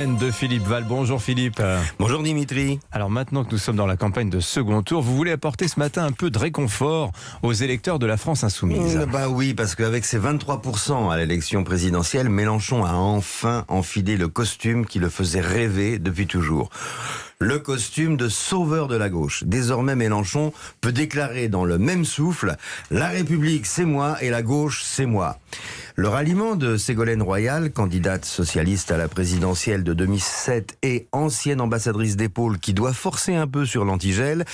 De Philippe Val. Bonjour Philippe. Bonjour Dimitri. Alors maintenant que nous sommes dans la campagne de second tour, vous voulez apporter ce matin un peu de réconfort aux électeurs de la France insoumise. Bah oui, parce qu'avec ses 23% à l'élection présidentielle, Mélenchon a enfin enfilé le costume qui le faisait rêver depuis toujours. Le costume de sauveur de la gauche. Désormais, Mélenchon peut déclarer dans le même souffle « La République, c'est moi et la gauche, c'est moi ». Le ralliement de Ségolène Royal, candidate socialiste à la présidentielle de 2007 et ancienne ambassadrice d'épaule qui doit forcer un peu sur l'antigel,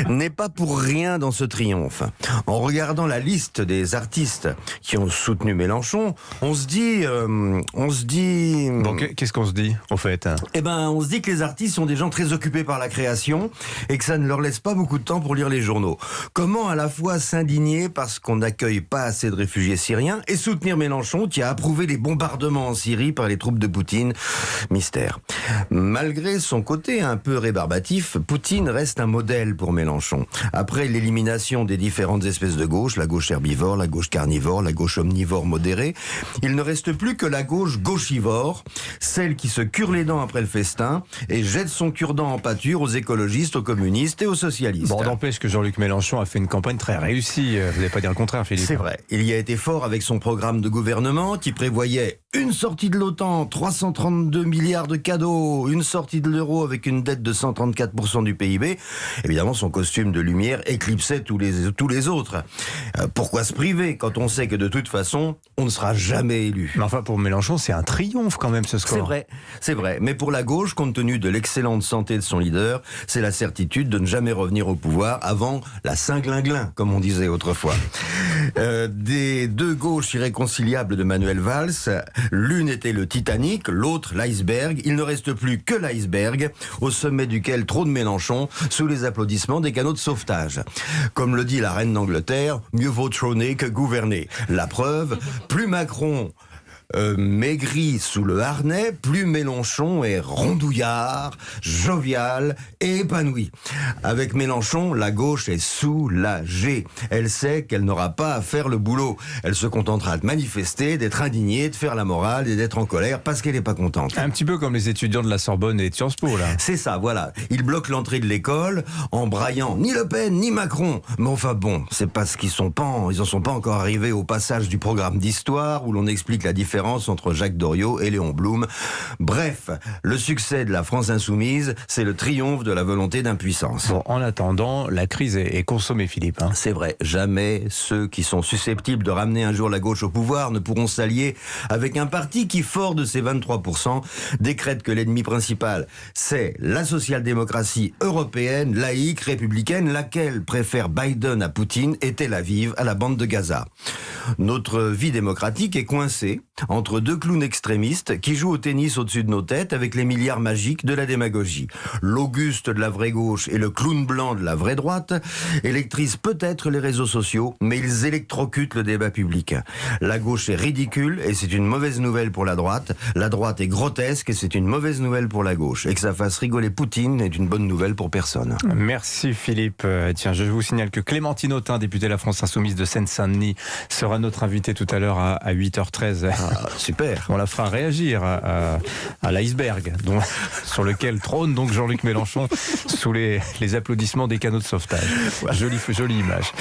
n'est pas pour rien dans ce triomphe. En regardant la liste des artistes qui ont soutenu Mélenchon, on se dit... Bon, qu'est-ce qu'on se dit, au fait? On se dit que les artistes sont des gens très occupés par la création et que ça ne leur laisse pas beaucoup de temps pour lire les journaux. Comment à la fois s'indigner parce qu'on n'accueille pas assez de réfugiés syriens et soutenir Mélenchon qui a approuvé les bombardements en Syrie par les troupes de Poutine? Mystère. Malgré son côté un peu rébarbatif, Poutine reste un modèle pour Mélenchon. Après l'élimination des différentes espèces de gauche, la gauche herbivore, la gauche carnivore, la gauche omnivore modérée, il ne reste plus que la gauche gauchivore, celle qui se cure les dents après le festin et jette son cure-dent en pâture aux écologistes, aux communistes et aux socialistes. Bon, n'empêche que Jean-Luc Mélenchon a fait une campagne très réussie. Vous n'allez pas dire le contraire, Philippe. C'est vrai. Il y a été fort avec son programme de gouvernement qui prévoyait une sortie de l'OTAN, 332 milliards de cadeaux, une sortie de l'euro avec une dette de 134% du PIB. Évidemment, son costume de lumière éclipsait tous les autres. Pourquoi se priver quand on sait que de toute façon, on ne sera jamais élu? Mais enfin, pour Mélenchon, c'est un triomphe quand même ce score. C'est vrai. Mais pour la gauche, compte tenu de l'excellente santé de son leader, c'est la certitude de ne jamais revenir au pouvoir avant la Saint-Glinglin, comme on disait autrefois. Des deux gauches irréconciliables de Manuel Valls, l'une était le Titanic, l'autre l'iceberg. Il ne reste plus que l'iceberg, au sommet duquel trône Mélenchon, sous les applaudissements des canots de sauvetage. Comme le dit la reine d'Angleterre, mieux vaut trôner que gouverner. La preuve, plus Macron maigri sous le harnais, plus Mélenchon est rondouillard, jovial et épanoui. Avec Mélenchon, la gauche est soulagée. Elle sait qu'elle n'aura pas à faire le boulot. Elle se contentera de manifester, d'être indignée, de faire la morale et d'être en colère parce qu'elle n'est pas contente. Un petit peu comme les étudiants de la Sorbonne et de Sciences Po, là. C'est ça, voilà. Ils bloquent l'entrée de l'école en braillant ni Le Pen ni Macron. Mais enfin bon, c'est parce qu'ils en sont pas encore arrivés au passage du programme d'histoire où l'on explique la différence entre Jacques Doriot et Léon Blum. Bref, le succès de la France insoumise, c'est le triomphe de la volonté d'impuissance. Bon, en attendant, la crise est consommée, Philippe. C'est vrai, jamais ceux qui sont susceptibles de ramener un jour la gauche au pouvoir ne pourront s'allier avec un parti qui, fort de ses 23%, décrète que l'ennemi principal, c'est la social-démocratie européenne, laïque, républicaine, laquelle préfère Biden à Poutine et Tel Aviv à la bande de Gaza. Notre vie démocratique est coincée entre deux clowns extrémistes qui jouent au tennis au-dessus de nos têtes avec les milliards magiques de la démagogie. L'Auguste de la vraie gauche et le clown blanc de la vraie droite électrisent peut-être les réseaux sociaux, mais ils électrocutent le débat public. La gauche est ridicule et c'est une mauvaise nouvelle pour la droite. La droite est grotesque et c'est une mauvaise nouvelle pour la gauche. Et que ça fasse rigoler Poutine est une bonne nouvelle pour personne. Merci Philippe. Tiens, je vous signale que Clémentine Autain, députée de la France Insoumise de Seine-Saint-Denis, sera notre invitée tout à l'heure à 8h13. Ah, super. On la fera réagir à l'iceberg sur lequel trône donc Jean-Luc Mélenchon sous les applaudissements des canots de sauvetage. Jolie image.